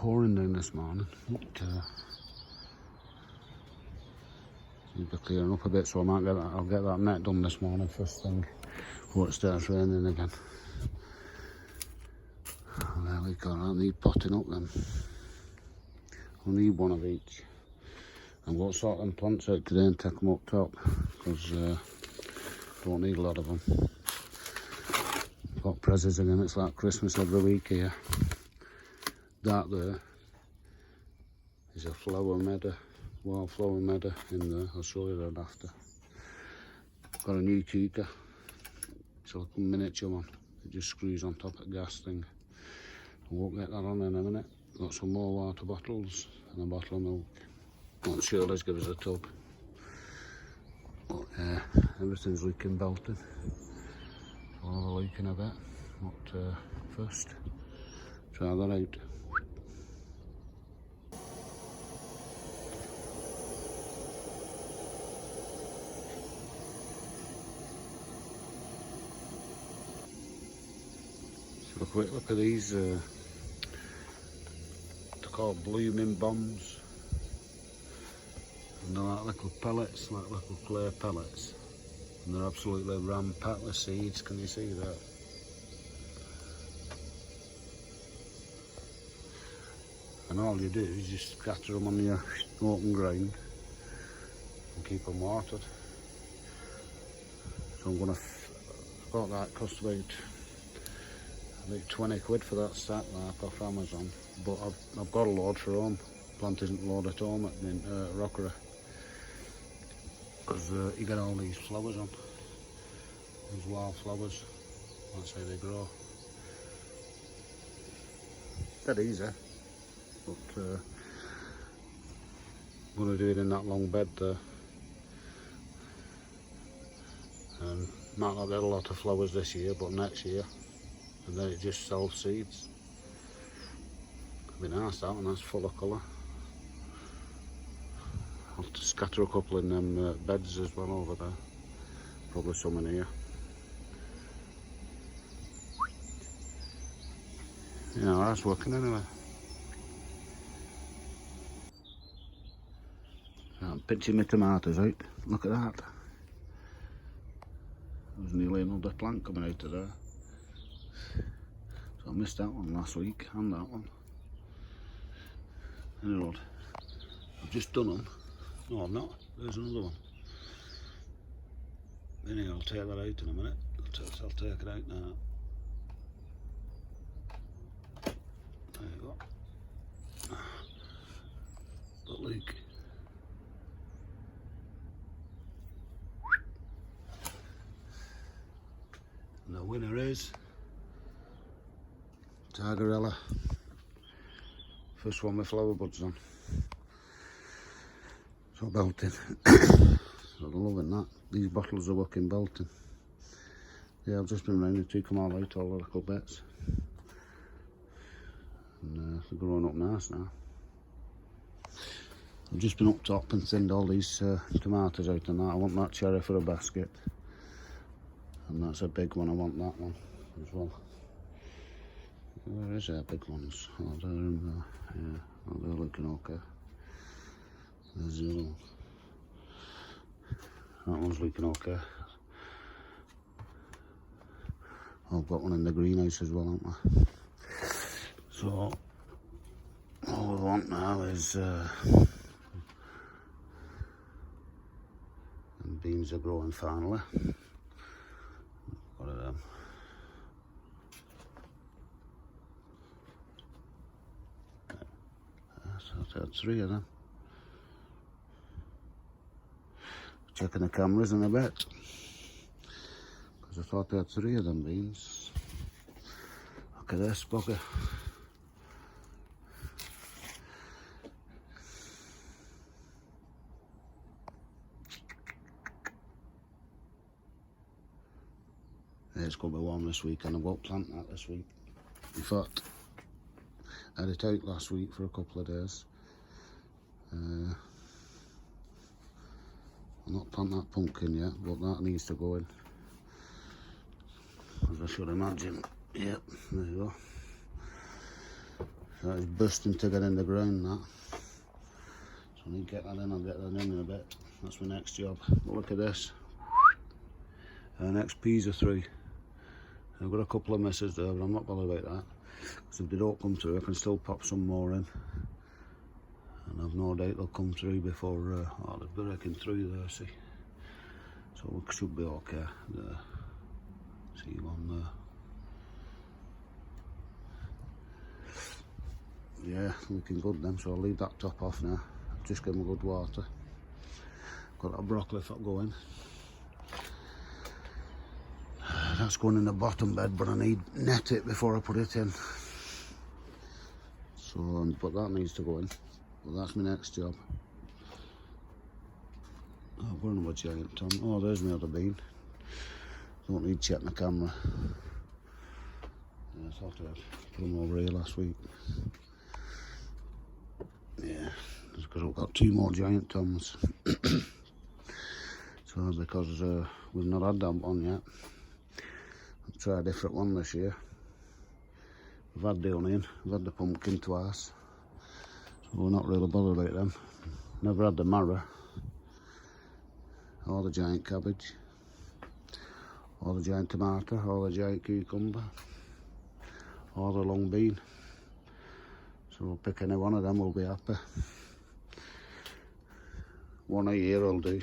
pouring down this morning. Seems to be clearing up a bit, so I'll get that net done this morning first thing before it starts raining again. And there we go, I need potting up then. I'll need one of each. I'm going to sort them plants out today and take them up top, because don't need a lot of them. Got prezzies again, it's like Christmas every week here. That there is a flower meadow, wildflower meadow in there. I'll show you that after. Got a new Chica. It's like a miniature one. It just screws on top of the gas thing. I won't get that on in a minute. Got some more water bottles and a bottle of milk. Not sure, let's give us a tub. But everything's leaking belting. So I'll have a look in a bit. But first, try that out. So a quick look at these. They're called blooming bombs. And they're like little pellets, like little clay pellets. And they're absolutely rampant with seeds, can you see that? And all you do is just scatter them on your open ground and keep them watered. So I'm gonna, thought that cost about 20 quid for that stack like off Amazon. But I've got a load for home. Plant isn't load at home at Rockery. Because you get all these flowers on. These wild flowers. That's how they grow. Dead easy. But I'm going to do it in that long bed there. And might not get a lot of flowers this year, but next year. And then it just sells seeds. Could be nice that one, that's full of colour. I'll have to scatter a couple in them beds as well over there. Probably some in here. Yeah, that's working anyway. I'm pitching my tomatoes out. Look at that. There's nearly another plant coming out of there. So I missed that one last week and that one. Anyway, I've just done them. No, I've not. There's another one. Anyway, I'll take that out in a minute. I'll take it out now. There you go. But look. And the winner is Tigerella. First one with flower buds on. So belting. I'm loving that. These bottles are working belting. Yeah, I've just been round and took them all out, all the little bits. And they're growing up nice now. I've just been up top and thinned all these tomatoes out and that. I want that cherry for a basket. And that's a big one, I want that one as well. Where is our big ones? Oh, they're in there. Yeah, oh, they're looking okay. There's the other one. That one's looking okay. I've got one in the greenhouse as well, haven't I? So, all we want now is and beans are growing finally. What are them? So I've had 3 of them. Checking the cameras in a bit. Because I thought I had 3 of them beans. Look at this bugger. It's going to be warm this week and I won't plant that this week. In fact, I had it out last week for a couple of days. I'll not plant that pumpkin yet, but that needs to go in. As I should imagine. Yep, there you go. That is bursting to get in the ground, that. So I need to get that in, I'll get that in a bit. That's my next job. But look at this. Next peas are through. I've got a couple of misses there, but I'm not bothered about that. Because if they don't come through, I can still pop some more in. And I've no doubt they'll come through before, oh, they're breaking through there, see. So we should be okay there. See one there. Yeah, looking good then, so I'll leave that top off now. Just give them a good water. Got that broccoli fat going. That's going in the bottom bed, but I need net it before I put it in. So, but that needs to go in. Well, that's my next job. Oh, where am I giant Tom? Oh, there's my other bean. Don't need checking the camera. Yeah, I thought I'd put them over here last week. Yeah, it's because I've got 2 more giant toms. So because we've not had that one yet, I'll try a different one this year. We've had the onion, we've had the pumpkin twice, so we're not really bothered about them. Never had the marrow, or the giant cabbage, or the giant tomato, or the giant cucumber, or the long bean. So we'll pick any one of them, we'll be happy. One a year will do.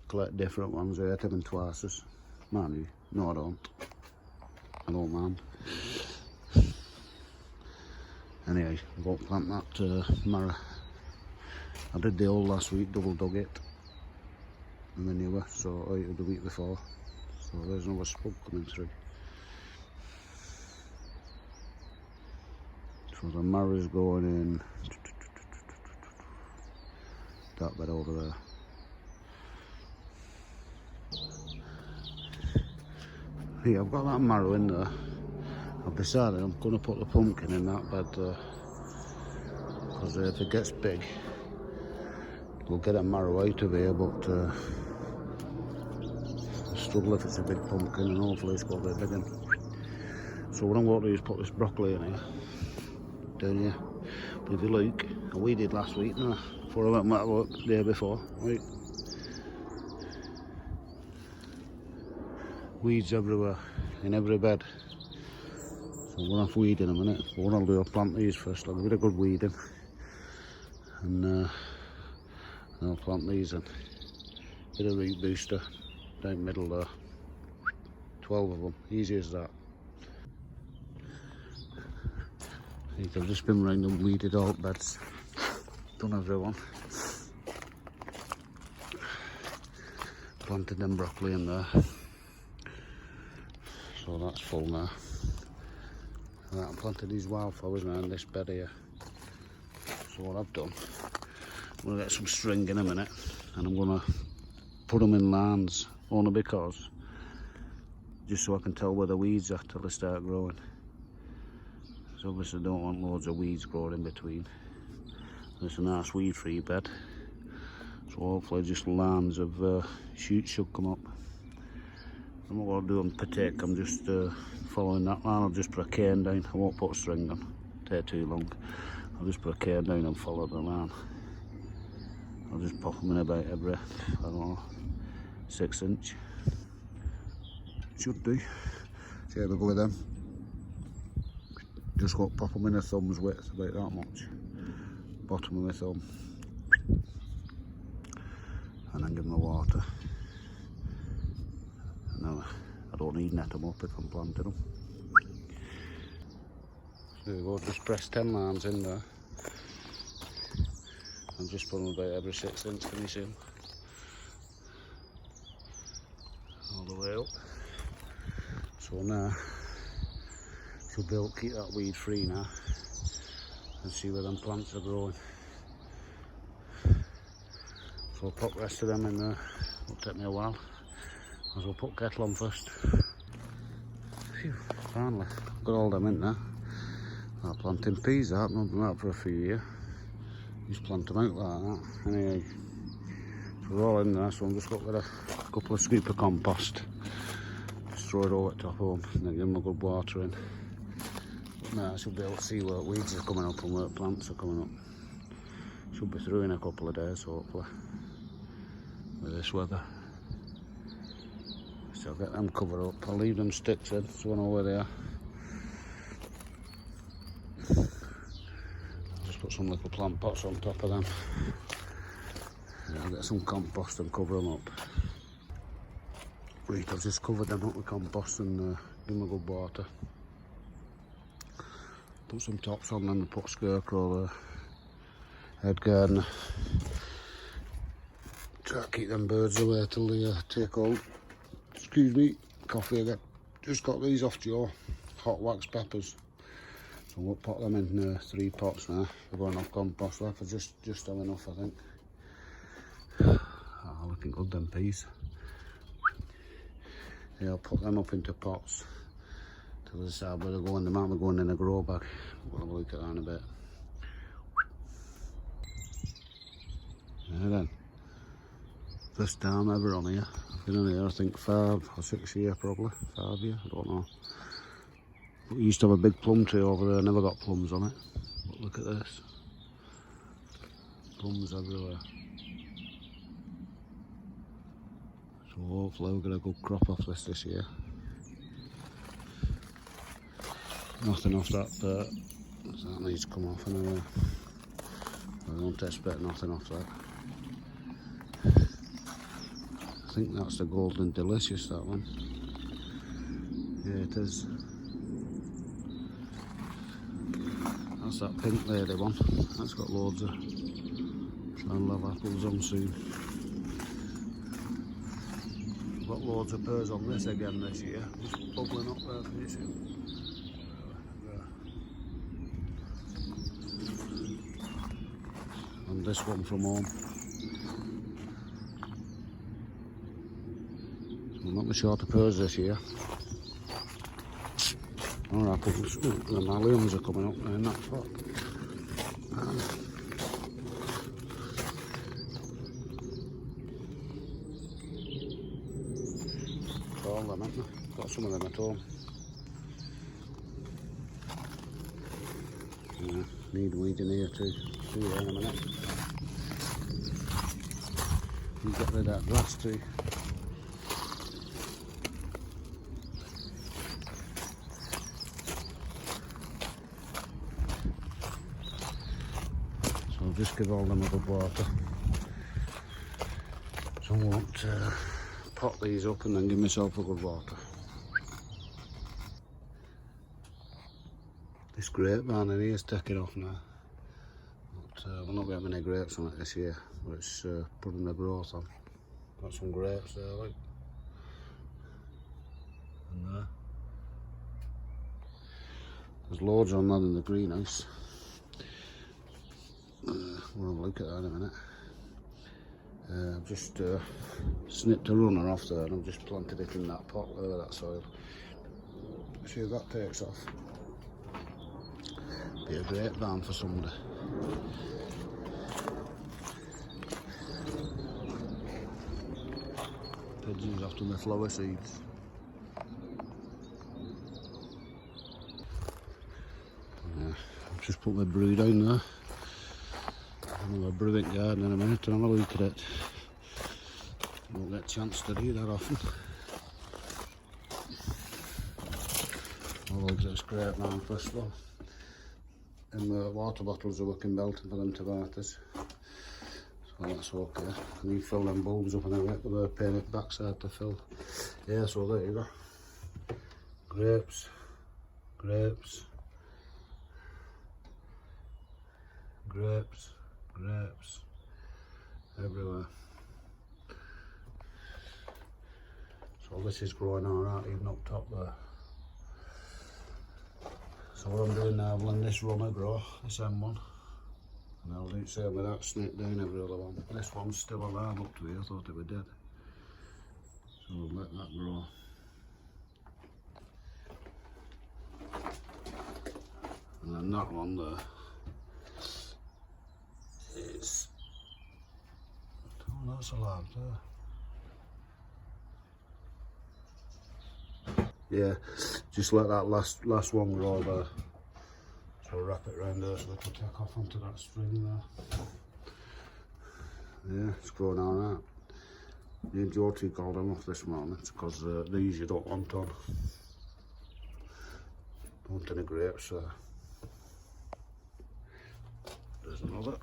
Collect different ones, I ate them in twice. Man, you? No, I don't. I don't mind. Anyway, I won't plant that marrow. I did the old last week, double dug it. And the newer, so I did the week before. So there's another spud coming through. So the marrow's going in that bed over there. Yeah, I've got that marrow in there. I've decided I'm going to put the pumpkin in that bed there. Because if it gets big, we'll get a marrow out of here, but I'll struggle if it's a big pumpkin, and hopefully it's got a bit big in. So what I'm going to do is put this broccoli in here, down here. But if you look, I weeded last week, didn't I? Before I went back to work the day before, right? Weeds everywhere, in every bed. So I'm going to have weed in a minute. But what I'll do, I'll plant these first. I'll give it a good weeding. And I'll plant these in. Bit of root booster down the middle there. 12 of them, easy as that. I've just been round and weeded all beds. Done everyone. Planted them broccoli in there. So that's full now. Right, I planted these wildflowers now in this bed here. So what I've done, I'm going to get some string in a minute, and I'm going to put them in lines, only because, just so I can tell where the weeds are till they start growing. So obviously I don't want loads of weeds growing in between. It's a nice weed-free bed. So hopefully just lines of shoots should come up. I'm not going to do them per tick, I'm just following that line. I'll just put a cane down, I won't put a string on, take too long. I'll just put a cane down and follow the line. I'll just pop them in about every, I don't know, 6 inch. Should do. See how they go with them. Just got to pop them in a thumb's width, about that much. Bottom of my thumb. And then give them the water. No, I don't need net them up if I'm planting them. So there we go, just press 10 lines in there. And just put them about every 6 inch, can you see them? All the way up. So now, should be able to keep that weed free now. And see where them plants are growing. So I'll put the rest of them in there. It'll take me a while. As well put kettle on first. Phew, finally, got all them in there. I'm planting peas out, not done that for a few years. Just plant them out like that. Anyway, so they're all in there, so I'm just got to get a couple of scoops of compost. Just throw it all at top of them, and then give them a good watering. I should be able to see where weeds are coming up and where plants are coming up. Should be through in a couple of days, hopefully, with this weather. So I'll get them covered up. I'll leave them sticks in so I know where they are. I'll just put some little plant pots on top of them. And I'll get some compost and cover them up. Right, I've just covered them up with compost and give them a good water. Put some tops on them and put scarecrow there. Head gardener. Try to keep them birds away till they take hold. Excuse me, coffee again. Just got these off Joe. Hot wax peppers. So we'll put them in 3 pots now. They're going off compost left. I just have enough, I think. Oh, looking good, them peas. Yeah, I'll put them up into pots till I decide where they're going. They might be going in a grow bag. We'll have a look at that in a bit. Yeah then. First time ever on here. I've been on here I think 5 or 6 years probably. 5 years, I don't know. But we used to have a big plum tree over there, never got plums on it. But look at this. Plums everywhere. So hopefully we'll get a good crop off this year. Nothing off that dirt. So that needs to come off anyway. I don't expect nothing off that. I think that's the Golden Delicious, that one. Yeah, it is. That's that pink lady one. That's got loads of... I'll have apples on soon. Got loads of pears on this again this year. Just bubbling up there, can you see them? And this one from home. I'm not much short of pears this year. Or apples. The malloons are coming up there in that pot. All them, haven't I? Got some of them at home. Yeah, need weeding here too. See you in a minute. You get rid of that grass too. So I'll just give all them a good water. So I won't pot these up and then give myself a good water. This grapevine in here is taking off now. But we're not getting many grapes on it this year, but it's putting the growth on. Got some grapes there, like. And there. There's loads on that in the greenhouse. We'll have a look at that in a minute. I've just snipped a runner off there and I've just planted it in that pot there with that soil. See if that takes off. Be a great barn for somebody. Pigeons after the flower seeds. I've just put my brew down there. I'm going to brew it garden in a minute and have a look at it. Won't get a chance to do that often. I'll look at this grapevine first of all. And the water bottles are working belting for them tomatoes. So that's okay. I need to fill them bulbs up and everything, but they're paying it backside to fill. Yeah, so there you go. Grapes, grapes, grapes, grapes, everywhere. So this is growing alright, even up top there. So what I'm doing now, I'll let this runner grow, this M1. And I'll do the same with that, snip down every other one. This one's still alive up to here, I thought it was dead. So we'll let that grow. And then that one there is... Oh, that's alive there. Yeah, just let that last one grow there. I'll wrap it around there so it'll take off onto that string there. Yeah, it's growing alright. Me and Jyoti called them off this morning because these you don't want on. Don't want any grapes, so there's another.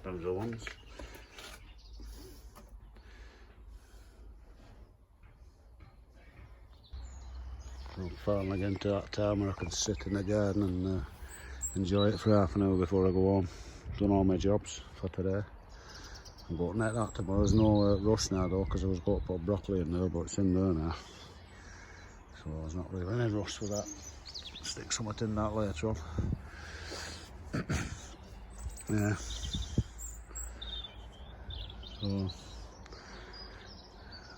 Those are ones. I'm finally getting to that time where I can sit in the garden and enjoy it for half an hour before I go home. Done all my jobs for today. I'm going to net that tomorrow. There's no rush now though, because I was going to put broccoli in there, but it's in there now. So there's not really any rush for that. Stick something in that later on. Yeah. So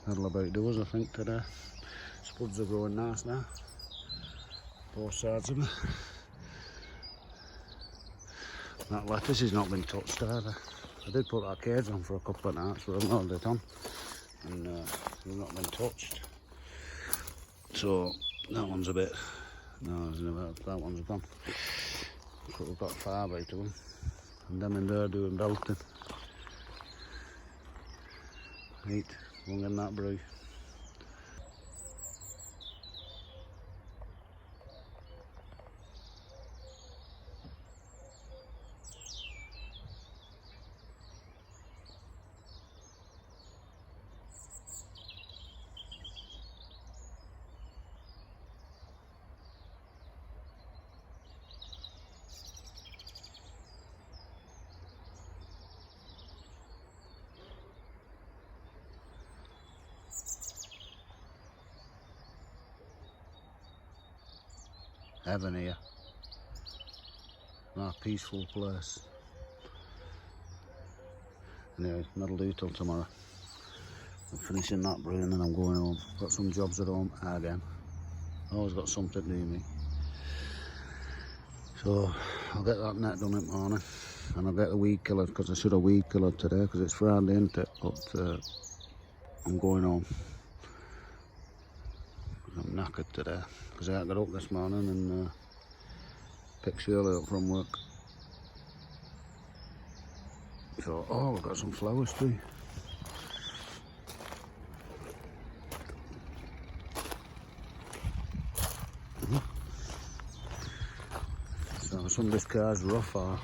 that'll about do us, I think, today. Spuds are growing nice now. Both sides of me. That lettuce has not been touched either. I did put that cage on for a couple of nights, but I've not had it on. And it's not been touched. So that one's a bit, no, that one's gone. So we've got 5 out of them. And them in there doing belting. Right, we'll get that brew. Heaven here. A peaceful place. Anyway, that'll do till tomorrow. I'm finishing that brew and then I'm going home. Got some jobs at home again. Always got something to do me. So I'll get that net done in the morning and I'll get the weed killer because I should have weed killer today because it's Friday, isn't it? But I'm going home. I'm knackered today because I got up this morning and picked Shirley up from work. So, oh, we've got some flowers too. So some of this car's rough or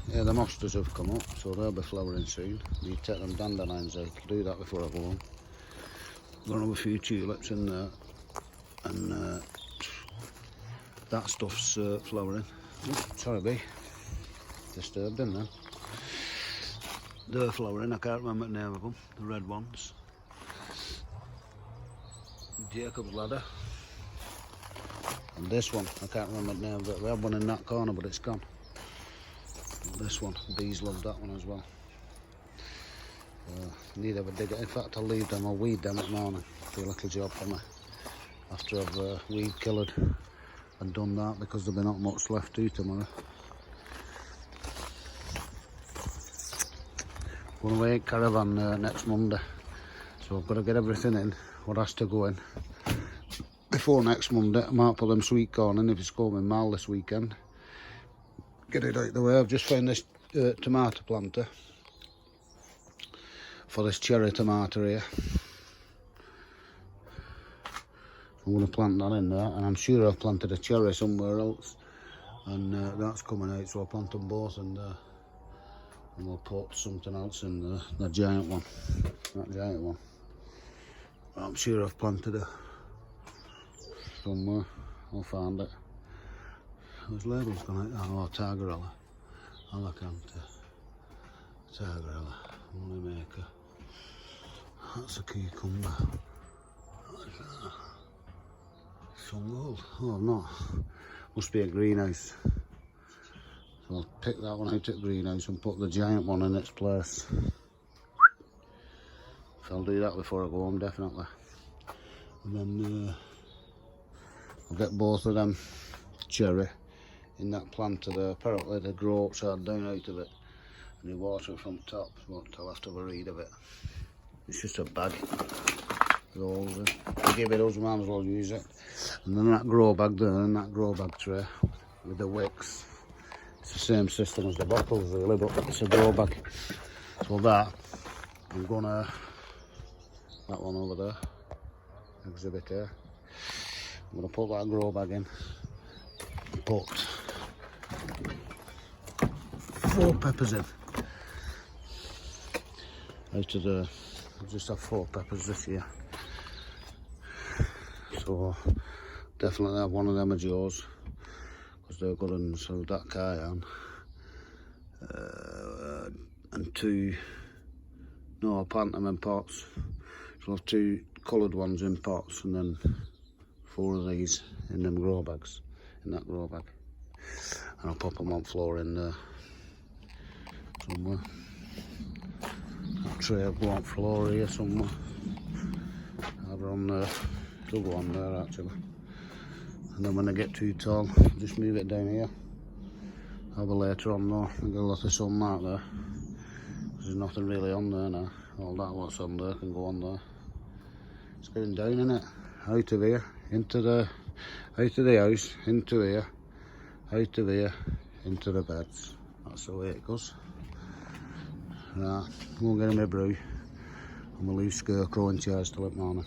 yeah, the mosters have come up, so they'll be flowering soon. You take them dandelions out, I'll do that before I go home. Gonna have a few tulips in there, and that stuff's flowering. Oh, sorry, bee. Disturbed in there. They're flowering, I can't remember the name of them, the red ones. Jacob's ladder. And this one, I can't remember the name of it. We have one in that corner, but it's gone. This one, bees love that one as well. Need to have a dig it. In fact, I'll leave them, I'll weed them at the morning. Do a little job for me. After I've weed killed and done that, because there'll be not much left to tomorrow. Going away caravan next Monday. So I've got to get everything in, what has to go in. Before next Monday, I might put them sweet corn in if it's going mild this weekend. Get it out the way. I've just found this tomato planter for this cherry tomato here. I'm going to plant that in there, and I'm sure I've planted a cherry somewhere else, and that's coming out, so I'll plant them both in there, and we'll put something else in there, that giant one. I'm sure I've planted it somewhere. I'll find it. Those labels gone out. Oh, Tigerella. Alicante. Tigerella. Moneymaker. That's a cucumber. What's that? Some gold. Oh, no. Must be a greenhouse. So I'll pick that one out at greenhouse and put the giant one in its place. So I'll do that before I go home, definitely. And then I'll get both of them cherry in that planter there. Apparently they grow upside down out of it and you water it from top, but I'll have to have a read of it. It's just a bag. those. They give it us, we might as well use it. And then that grow bag there, and that grow bag tray with the wicks. It's the same system as the bottles really, but it's a grow bag. So that, I'm gonna, that one over there, exhibit here. I'm gonna put that grow bag in, put 4 peppers in. Out of the, I just have 4 peppers this year. So definitely have one of them of yours, because they're good ones. So that cayenne, and 2, no, I'll plant them in pots. So I'll have 2 coloured ones in pots, and then 4 of these in them grow bags, in that grow bag. And I'll pop them on floor in there somewhere. That tray will go on floor here somewhere. Either on there, it'll go on there actually. And then when I get too tall, I'll just move it down here. Have a later on though, I'll get a lot of sunlight there. There's nothing really on there now. All that what's on there can go on there. It's going down, innit? Out of here, into the, out of the house, into here, out of here, into the beds. That's the way it goes. Right, I'm going to get my brew and we'll leave Scarecrow in charge till it morning.